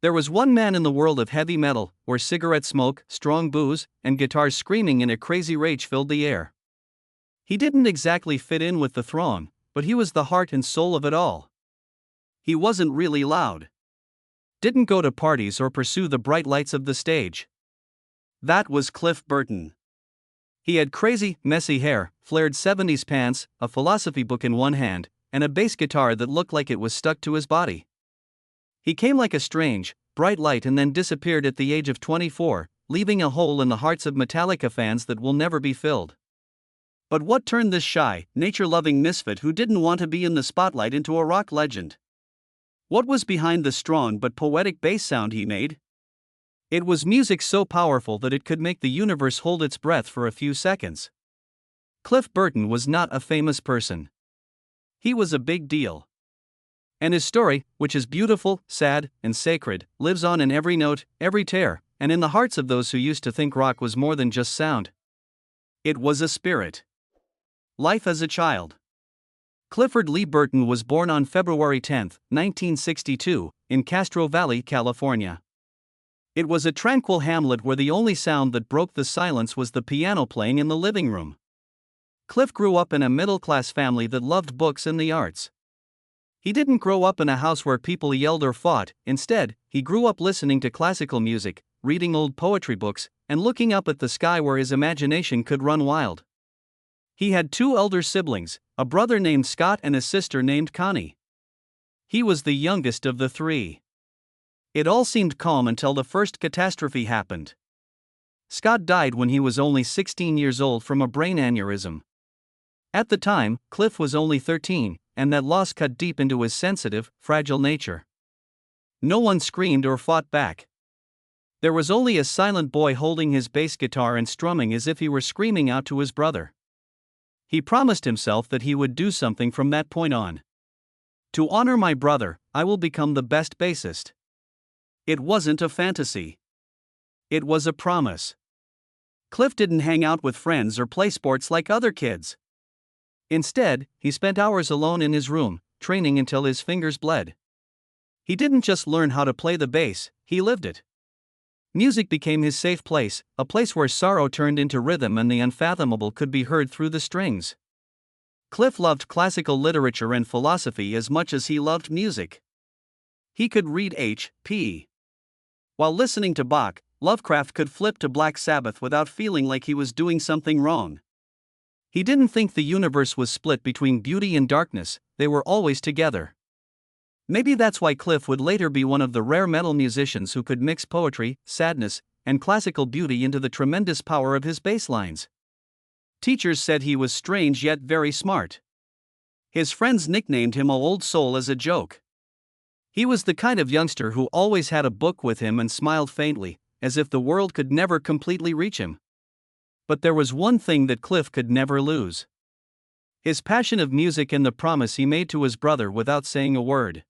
There was one man in the world of heavy metal, where cigarette smoke, strong booze, and guitars screaming in a crazy rage filled the air. He didn't exactly fit in with the throng, but he was the heart and soul of it all. He wasn't really loud. Didn't go to parties or pursue the bright lights of the stage. That was Cliff Burton. He had crazy, messy hair, flared 70s pants, a philosophy book in one hand, and a bass guitar that looked like it was stuck to his body. He came like a strange, bright light and then disappeared at the age of 24, leaving a hole in the hearts of Metallica fans that will never be filled. But what turned this shy, nature-loving misfit who didn't want to be in the spotlight into a rock legend? What was behind the strong but poetic bass sound he made? It was music so powerful that it could make the universe hold its breath for a few seconds. Cliff Burton was not a famous person. He was a big deal. And his story, which is beautiful, sad, and sacred, lives on in every note, every tear, and in the hearts of those who used to think rock was more than just sound. It was a spirit. Life as a child. Clifford Lee Burton was born on February 10, 1962, in Castro Valley, California. It was a tranquil hamlet where the only sound that broke the silence was the piano playing in the living room. Cliff grew up in a middle-class family that loved books and the arts. He didn't grow up in a house where people yelled or fought. Instead, he grew up listening to classical music, reading old poetry books, and looking up at the sky where his imagination could run wild. He had two elder siblings, a brother named Scott and a sister named Connie. He was the youngest of the three. It all seemed calm until the first catastrophe happened. Scott died when he was only 16 years old from a brain aneurysm. At the time, Cliff was only 13, and that loss cut deep into his sensitive, fragile nature. No one screamed or fought back. There was only a silent boy holding his bass guitar and strumming as if he were screaming out to his brother. He promised himself that he would do something from that point on. To honor my brother, I will become the best bassist. It wasn't a fantasy. It was a promise. Cliff didn't hang out with friends or play sports like other kids. Instead, he spent hours alone in his room, training until his fingers bled. He didn't just learn how to play the bass, he lived it. Music became his safe place, a place where sorrow turned into rhythm and the unfathomable could be heard through the strings. Cliff loved classical literature and philosophy as much as he loved music. He could read H.P. While listening to Bach, Lovecraft could flip to Black Sabbath without feeling like he was doing something wrong. He didn't think the universe was split between beauty and darkness, they were always together. Maybe that's why Cliff would later be one of the rare metal musicians who could mix poetry, sadness, and classical beauty into the tremendous power of his bass lines. Teachers said he was strange yet very smart. His friends nicknamed him Old Soul as a joke. He was the kind of youngster who always had a book with him and smiled faintly, as if the world could never completely reach him. But there was one thing that Cliff could never lose: his passion of music and the promise he made to his brother without saying a word.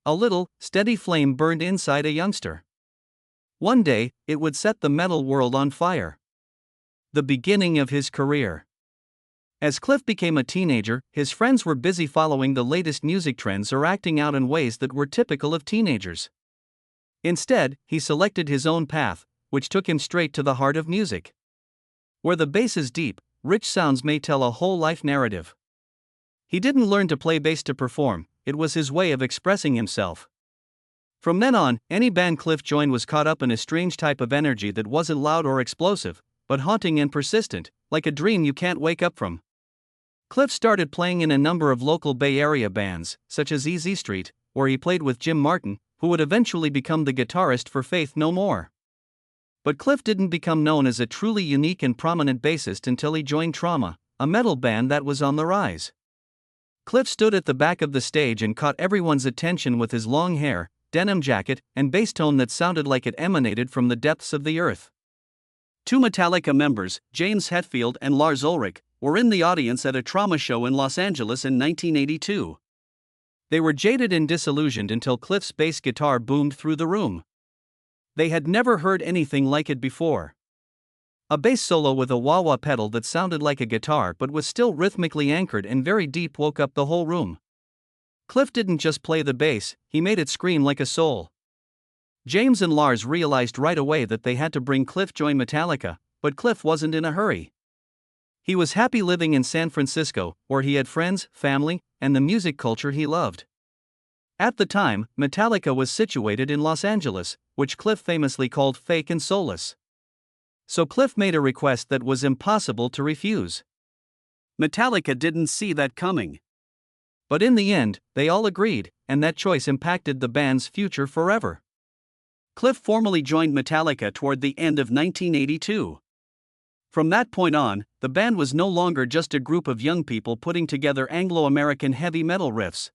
A little, steady flame burned inside a youngster. One day, it would set the metal world on fire. The beginning of his career. As Cliff became a teenager, his friends were busy following the latest music trends or acting out in ways that were typical of teenagers. Instead, he selected his own path, which took him straight to the heart of music. Where the bass is deep, rich sounds may tell a whole life narrative. He didn't learn to play bass to perform, it was his way of expressing himself. From then on, any band Cliff joined was caught up in a strange type of energy that wasn't loud or explosive, but haunting and persistent, like a dream you can't wake up from. Cliff started playing in a number of local Bay Area bands, such as Easy Street, where he played with Jim Martin, who would eventually become the guitarist for Faith No More. But Cliff didn't become known as a truly unique and prominent bassist until he joined Trauma, a metal band that was on the rise. Cliff stood at the back of the stage and caught everyone's attention with his long hair, denim jacket, and bass tone that sounded like it emanated from the depths of the earth. Two Metallica members, James Hetfield and Lars Ulrich, were in the audience at a Trauma show in Los Angeles in 1982. They were jaded and disillusioned until Cliff's bass guitar boomed through the room. They had never heard anything like it before. A bass solo with a wah-wah pedal that sounded like a guitar but was still rhythmically anchored and very deep woke up the whole room. Cliff didn't just play the bass, he made it scream like a soul. James and Lars realized right away that they had to bring Cliff join Metallica, but Cliff wasn't in a hurry. He was happy living in San Francisco, where he had friends, family, and the music culture he loved. At the time, Metallica was situated in Los Angeles, which Cliff famously called fake and soulless. So Cliff made a request that was impossible to refuse. Metallica didn't see that coming. But in the end, they all agreed, and that choice impacted the band's future forever. Cliff formally joined Metallica toward the end of 1982. From that point on, the band was no longer just a group of young people putting together Anglo-American heavy metal riffs.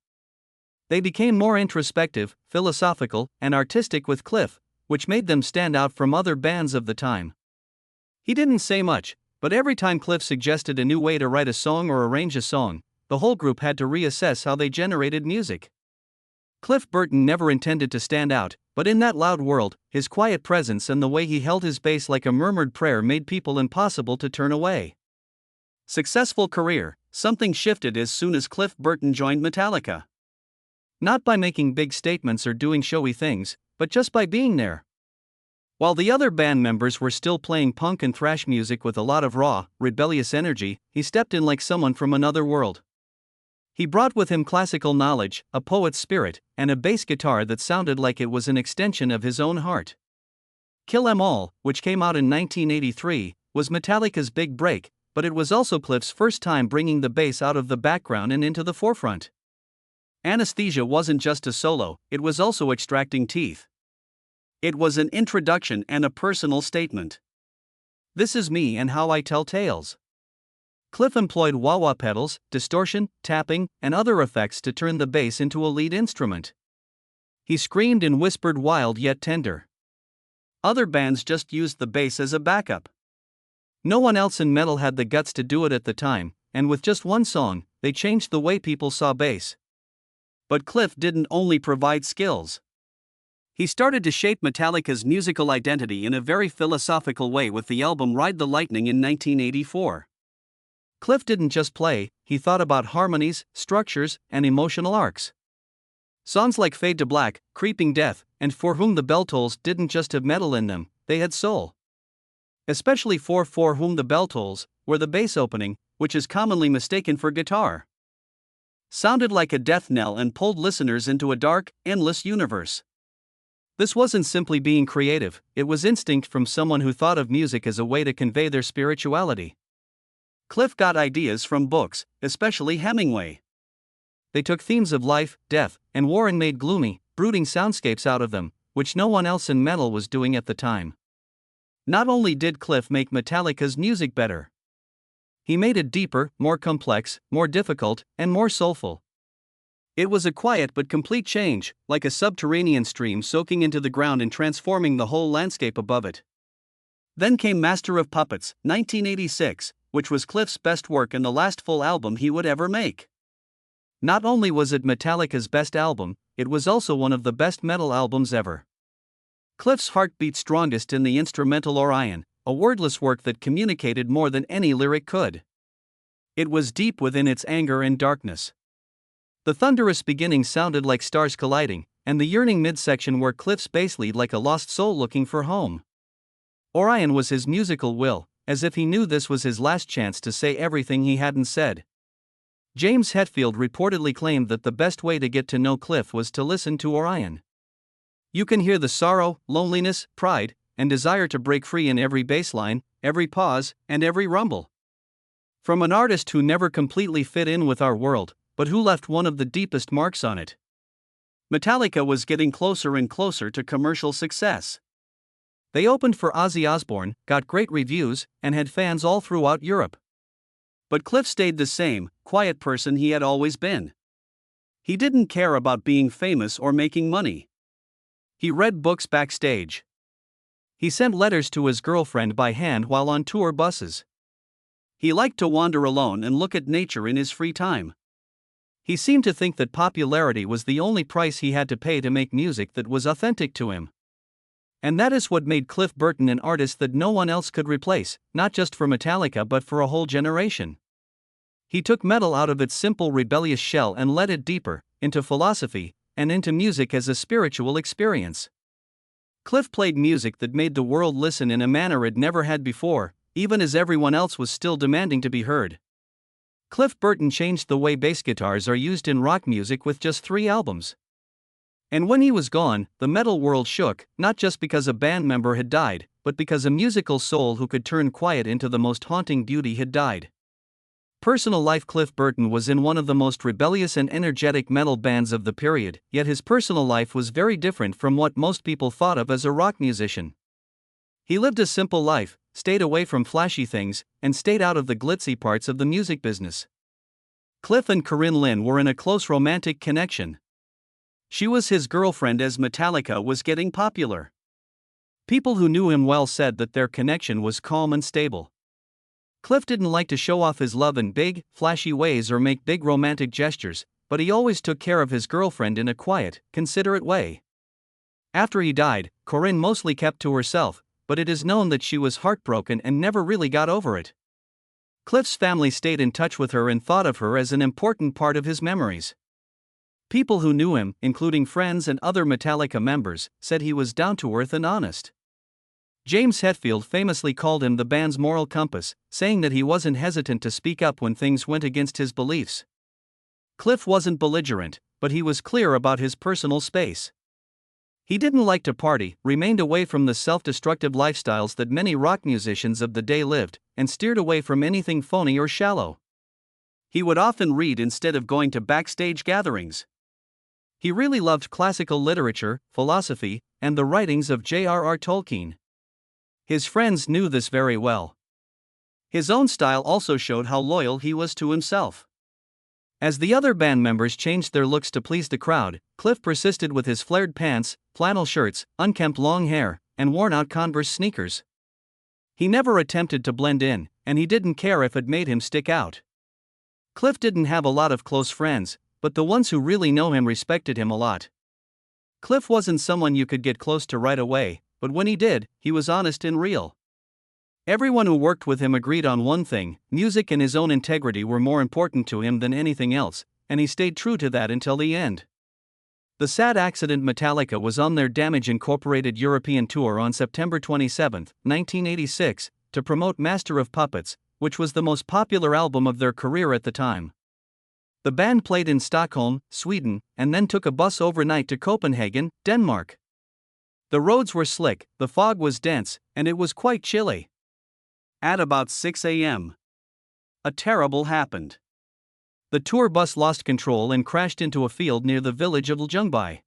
They became more introspective, philosophical, and artistic with Cliff, which made them stand out from other bands of the time. He didn't say much, but every time Cliff suggested a new way to write a song or arrange a song, the whole group had to reassess how they generated music. Cliff Burton never intended to stand out, but in that loud world, his quiet presence and the way he held his bass like a murmured prayer made people impossible to turn away. Successful career. Something shifted as soon as Cliff Burton joined Metallica. Not by making big statements or doing showy things, but just by being there. While the other band members were still playing punk and thrash music with a lot of raw, rebellious energy, he stepped in like someone from another world. He brought with him classical knowledge, a poet's spirit, and a bass guitar that sounded like it was an extension of his own heart. Kill 'Em All, which came out in 1983, was Metallica's big break, but it was also Cliff's first time bringing the bass out of the background and into the forefront. Anesthesia wasn't just a solo, it was also extracting teeth. It was an introduction and a personal statement. This is me and how I tell tales. Cliff employed wah-wah pedals, distortion, tapping, and other effects to turn the bass into a lead instrument. He screamed and whispered wild yet tender. Other bands just used the bass as a backup. No one else in metal had the guts to do it at the time, and with just one song, they changed the way people saw bass. But Cliff didn't only provide skills. He started to shape Metallica's musical identity in a very philosophical way with the album Ride the Lightning in 1984. Cliff didn't just play, he thought about harmonies, structures, and emotional arcs. Songs like Fade to Black, Creeping Death, and For Whom the Bell Tolls didn't just have metal in them, they had soul. Especially For Whom the Bell Tolls, where the bass opening, which is commonly mistaken for guitar, sounded like a death knell and pulled listeners into a dark, endless universe. This wasn't simply being creative, it was instinct from someone who thought of music as a way to convey their spirituality. Cliff got ideas from books, especially Hemingway. They took themes of life, death, and war and made gloomy, brooding soundscapes out of them, which no one else in metal was doing at the time. Not only did Cliff make Metallica's music better, he made it deeper, more complex, more difficult, and more soulful. It was a quiet but complete change, like a subterranean stream soaking into the ground and transforming the whole landscape above it. Then came Master of Puppets, 1986, which was Cliff's best work and the last full album he would ever make. Not only was it Metallica's best album, it was also one of the best metal albums ever. Cliff's heart beat strongest in the instrumental Orion, a wordless work that communicated more than any lyric could. It was deep within its anger and darkness. The thunderous beginning sounded like stars colliding, and the yearning midsection were Cliff's bass lead like a lost soul looking for home. Orion was his musical will, as if he knew this was his last chance to say everything he hadn't said. James Hetfield reportedly claimed that the best way to get to know Cliff was to listen to Orion. You can hear the sorrow, loneliness, pride, and desire to break free in every bass line, every pause, and every rumble. From an artist who never completely fit in with our world, but who left one of the deepest marks on it. Metallica was getting closer and closer to commercial success. They opened for Ozzy Osbourne, got great reviews, and had fans all throughout Europe. But Cliff stayed the same, quiet person he had always been. He didn't care about being famous or making money. He read books backstage. He sent letters to his girlfriend by hand while on tour buses. He liked to wander alone and look at nature in his free time. He seemed to think that popularity was the only price he had to pay to make music that was authentic to him. And that is what made Cliff Burton an artist that no one else could replace, not just for Metallica but for a whole generation. He took metal out of its simple rebellious shell and led it deeper, into philosophy, and into music as a spiritual experience. Cliff played music that made the world listen in a manner it never had before, even as everyone else was still demanding to be heard. Cliff Burton changed the way bass guitars are used in rock music with just 3 albums. And when he was gone, the metal world shook, not just because a band member had died, but because a musical soul who could turn quiet into the most haunting beauty had died. Personal life: Cliff Burton was in one of the most rebellious and energetic metal bands of the period, yet his personal life was very different from what most people thought of as a rock musician. He lived a simple life, stayed away from flashy things, and stayed out of the glitzy parts of the music business. Cliff and Corinne Lynn were in a close romantic connection. She was his girlfriend as Metallica was getting popular. People who knew him well said that their connection was calm and stable. Cliff didn't like to show off his love in big, flashy ways or make big romantic gestures, but he always took care of his girlfriend in a quiet, considerate way. After he died, Corinne mostly kept to herself, but it is known that she was heartbroken and never really got over it. Cliff's family stayed in touch with her and thought of her as an important part of his memories. People who knew him, including friends and other Metallica members, said he was down-to-earth and honest. James Hetfield famously called him the band's moral compass, saying that he wasn't hesitant to speak up when things went against his beliefs. Cliff wasn't belligerent, but he was clear about his personal space. He didn't like to party, remained away from the self-destructive lifestyles that many rock musicians of the day lived, and steered away from anything phony or shallow. He would often read instead of going to backstage gatherings. He really loved classical literature, philosophy, and the writings of J.R.R. Tolkien. His friends knew this very well. His own style also showed how loyal he was to himself. As the other band members changed their looks to please the crowd, Cliff persisted with his flared pants, flannel shirts, unkempt long hair, and worn-out Converse sneakers. He never attempted to blend in, and he didn't care if it made him stick out. Cliff didn't have a lot of close friends, but the ones who really know him respected him a lot. Cliff wasn't someone you could get close to right away, but when he did, he was honest and real. Everyone who worked with him agreed on one thing: music and his own integrity were more important to him than anything else, and he stayed true to that until the end. The sad accident: Metallica was on their Damage Incorporated European tour on September 27, 1986, to promote Master of Puppets, which was the most popular album of their career at the time. The band played in Stockholm, Sweden, and then took a bus overnight to Copenhagen, Denmark. The roads were slick, the fog was dense, and it was quite chilly. At about 6 a.m., a terrible happened. The tour bus lost control and crashed into a field near the village of Ljungby.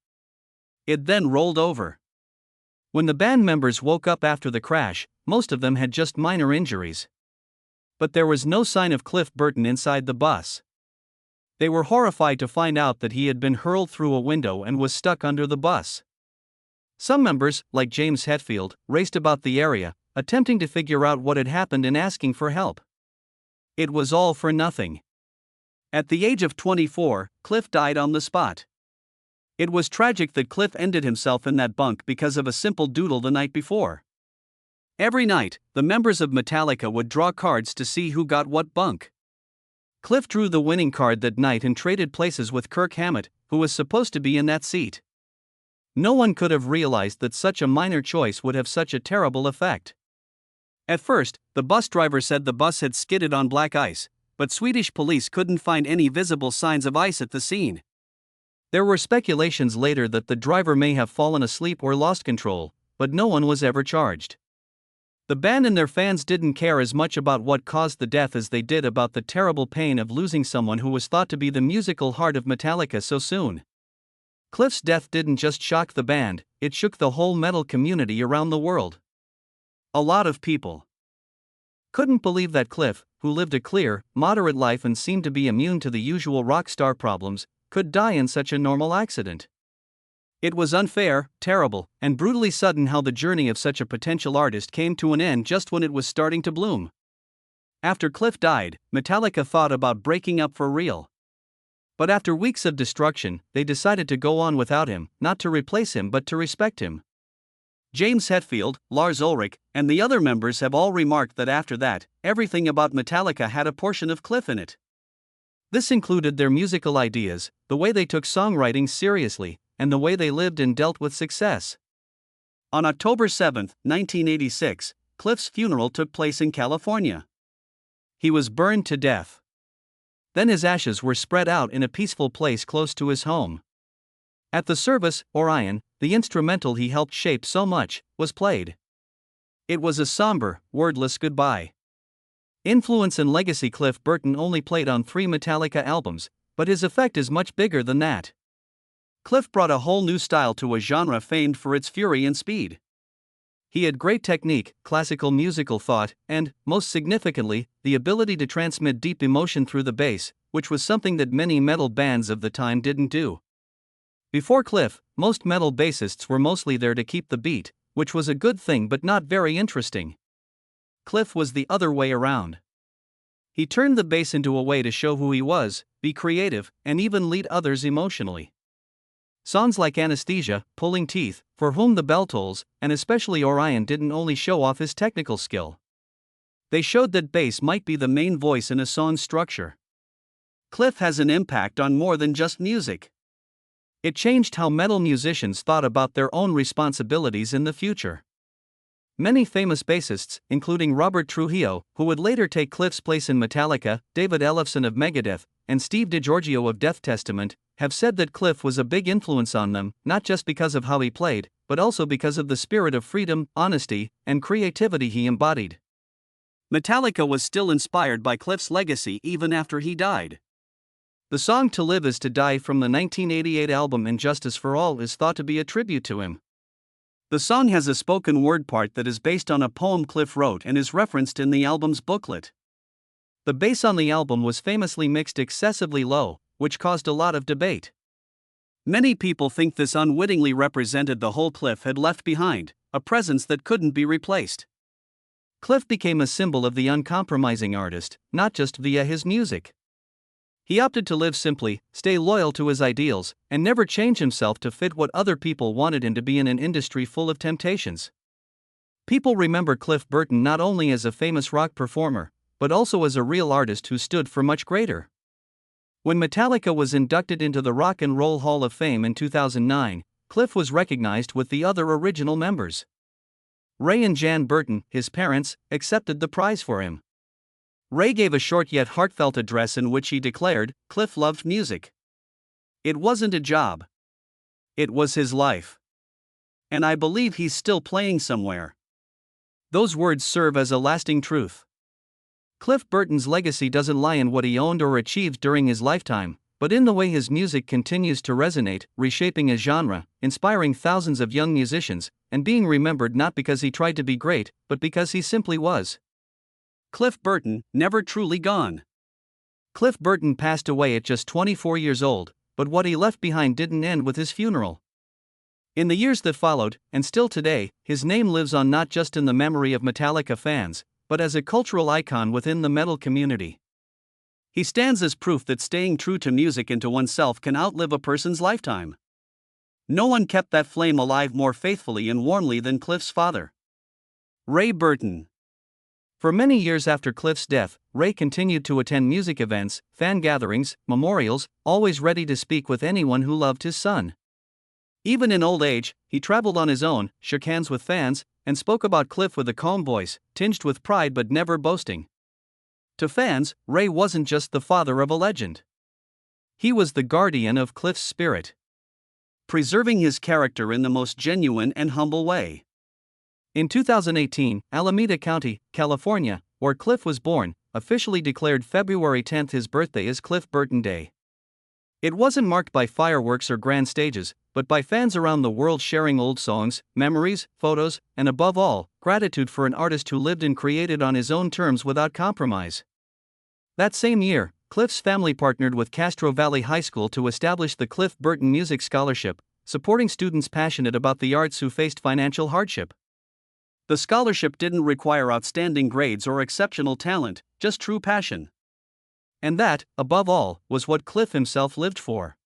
It then rolled over. When the band members woke up after the crash, most of them had just minor injuries. But there was no sign of Cliff Burton inside the bus. They were horrified to find out that he had been hurled through a window and was stuck under the bus. Some members, like James Hetfield, raced about the area, attempting to figure out what had happened and asking for help. It was all for nothing. At the age of 24, Cliff died on the spot. It was tragic that Cliff ended himself in that bunk because of a simple doodle the night before. Every night, the members of Metallica would draw cards to see who got what bunk. Cliff drew the winning card that night and traded places with Kirk Hammett, who was supposed to be in that seat. No one could have realized that such a minor choice would have such a terrible effect. At first, the bus driver said the bus had skidded on black ice, but Swedish police couldn't find any visible signs of ice at the scene. There were speculations later that the driver may have fallen asleep or lost control, but no one was ever charged. The band and their fans didn't care as much about what caused the death as they did about the terrible pain of losing someone who was thought to be the musical heart of Metallica so soon. Cliff's death didn't just shock the band, it shook the whole metal community around the world. A lot of people couldn't believe that Cliff, who lived a clear, moderate life and seemed to be immune to the usual rock star problems, could die in such a normal accident. It was unfair, terrible, and brutally sudden how the journey of such a potential artist came to an end just when it was starting to bloom. After Cliff died, Metallica thought about breaking up for real. But after weeks of destruction, they decided to go on without him, not to replace him but to respect him. James Hetfield, Lars Ulrich, and the other members have all remarked that after that, everything about Metallica had a portion of Cliff in it. This included their musical ideas, the way they took songwriting seriously, and the way they lived and dealt with success. On October 7, 1986, Cliff's funeral took place in California. He was burned to death. Then his ashes were spread out in a peaceful place close to his home. At the service, Orion, the instrumental he helped shape so much, was played. It was a somber, wordless goodbye. Influence and legacy. Cliff Burton only played on 3 Metallica albums, but his effect is much bigger than that. Cliff brought a whole new style to a genre famed for its fury and speed. He had great technique, classical musical thought, and, most significantly, the ability to transmit deep emotion through the bass, which was something that many metal bands of the time didn't do. Before Cliff, most metal bassists were mostly there to keep the beat, which was a good thing but not very interesting. Cliff was the other way around. He turned the bass into a way to show who he was, be creative, and even lead others emotionally. Songs like Anesthesia, Pulling Teeth, For Whom the Bell Tolls, and especially Orion didn't only show off his technical skill. They showed that bass might be the main voice in a song's structure. Cliff has an impact on more than just music. It changed how metal musicians thought about their own responsibilities in the future. Many famous bassists, including Robert Trujillo, who would later take Cliff's place in Metallica, David Ellefson of Megadeth, and Steve DiGiorgio of Death Testament, have said that Cliff was a big influence on them, not just because of how he played, but also because of the spirit of freedom, honesty, and creativity he embodied. Metallica was still inspired by Cliff's legacy even after he died. The song To Live Is to Die from the 1988 album Injustice for All is thought to be a tribute to him. The song has a spoken word part that is based on a poem Cliff wrote and is referenced in the album's booklet. The bass on the album was famously mixed excessively low, which caused a lot of debate. Many people think this unwittingly represented the hole Cliff had left behind, a presence that couldn't be replaced. Cliff became a symbol of the uncompromising artist, not just via his music. He opted to live simply, stay loyal to his ideals, and never change himself to fit what other people wanted him to be in an industry full of temptations. People remember Cliff Burton not only as a famous rock performer, but also as a real artist who stood for much greater. When Metallica was inducted into the Rock and Roll Hall of Fame in 2009, Cliff was recognized with the other original members. Ray and Jan Burton, his parents, accepted the prize for him. Ray gave a short yet heartfelt address in which he declared, Cliff loved music. It wasn't a job. It was his life. And I believe he's still playing somewhere. Those words serve as a lasting truth. Cliff Burton's legacy doesn't lie in what he owned or achieved during his lifetime, but in the way his music continues to resonate, reshaping a genre, inspiring thousands of young musicians, and being remembered not because he tried to be great, but because he simply was. Cliff Burton, never truly gone. Cliff Burton passed away at just 24 years old, but what he left behind didn't end with his funeral. In the years that followed, and still today, his name lives on not just in the memory of Metallica fans, but as a cultural icon within the metal community. He stands as proof that staying true to music and to oneself can outlive a person's lifetime. No one kept that flame alive more faithfully and warmly than Cliff's father, Ray Burton. For many years after Cliff's death, Ray continued to attend music events, fan gatherings, memorials, always ready to speak with anyone who loved his son. Even in old age, he traveled on his own, shook hands with fans, and spoke about Cliff with a calm voice, tinged with pride but never boasting. To fans, Ray wasn't just the father of a legend. He was the guardian of Cliff's spirit, preserving his character in the most genuine and humble way. In 2018, Alameda County, California, where Cliff was born, officially declared February 10 his birthday as Cliff Burton Day. It wasn't marked by fireworks or grand stages, but by fans around the world sharing old songs, memories, photos, and above all, gratitude for an artist who lived and created on his own terms without compromise. That same year, Cliff's family partnered with Castro Valley High School to establish the Cliff Burton Music Scholarship, supporting students passionate about the arts who faced financial hardship. The scholarship didn't require outstanding grades or exceptional talent, just true passion. And that, above all, was what Cliff himself lived for.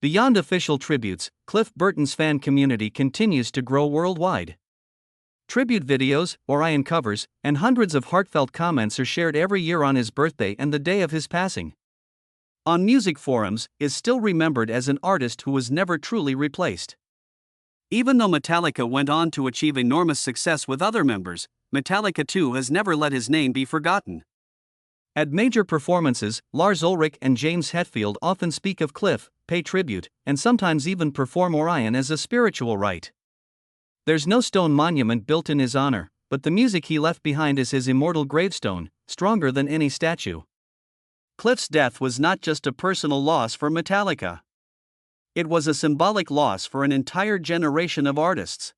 Beyond official tributes, Cliff Burton's fan community continues to grow worldwide. Tribute videos, Orion covers, and hundreds of heartfelt comments are shared every year on his birthday and the day of his passing. On music forums, is still remembered as an artist who was never truly replaced. Even though Metallica went on to achieve enormous success with other members, Metallica too has never let his name be forgotten. At major performances, Lars Ulrich and James Hetfield often speak of Cliff, pay tribute, and sometimes even perform Orion as a spiritual rite. There's no stone monument built in his honor, but the music he left behind is his immortal gravestone, stronger than any statue. Cliff's death was not just a personal loss for Metallica. It was a symbolic loss for an entire generation of artists.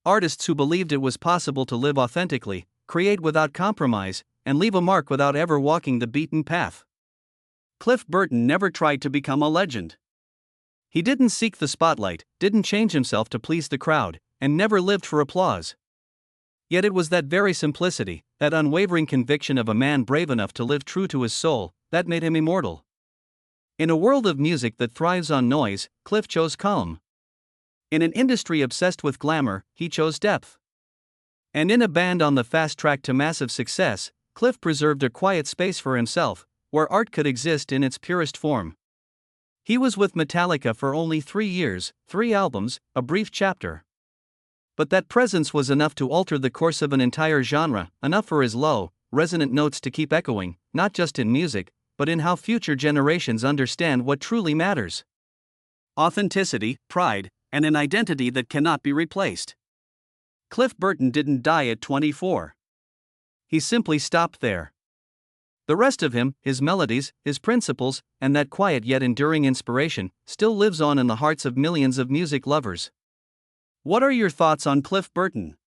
Artists who believed it was possible to live authentically, create without compromise, and leave a mark without ever walking the beaten path. Cliff Burton never tried to become a legend. He didn't seek the spotlight, didn't change himself to please the crowd, and never lived for applause. Yet it was that very simplicity, that unwavering conviction of a man brave enough to live true to his soul, that made him immortal. In a world of music that thrives on noise, Cliff chose calm. In an industry obsessed with glamour, he chose depth. And in a band on the fast track to massive success, Cliff preserved a quiet space for himself, where art could exist in its purest form. He was with Metallica for only 3 years, 3 albums, a brief chapter. But that presence was enough to alter the course of an entire genre, enough for his low, resonant notes to keep echoing, not just in music, but in how future generations understand what truly matters. Authenticity, pride, and an identity that cannot be replaced. Cliff Burton didn't die at 24. He simply stopped there. The rest of him, his melodies, his principles, and that quiet yet enduring inspiration, still lives on in the hearts of millions of music lovers. What are your thoughts on Cliff Burton?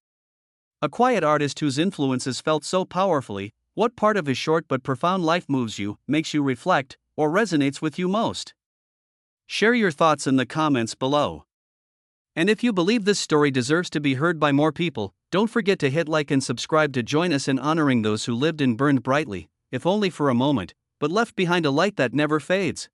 A quiet artist whose influences felt so powerfully, what part of his short but profound life moves you, makes you reflect, or resonates with you most? Share your thoughts in the comments below. And if you believe this story deserves to be heard by more people, don't forget to hit like and subscribe to join us in honoring those who lived and burned brightly, if only for a moment, but left behind a light that never fades.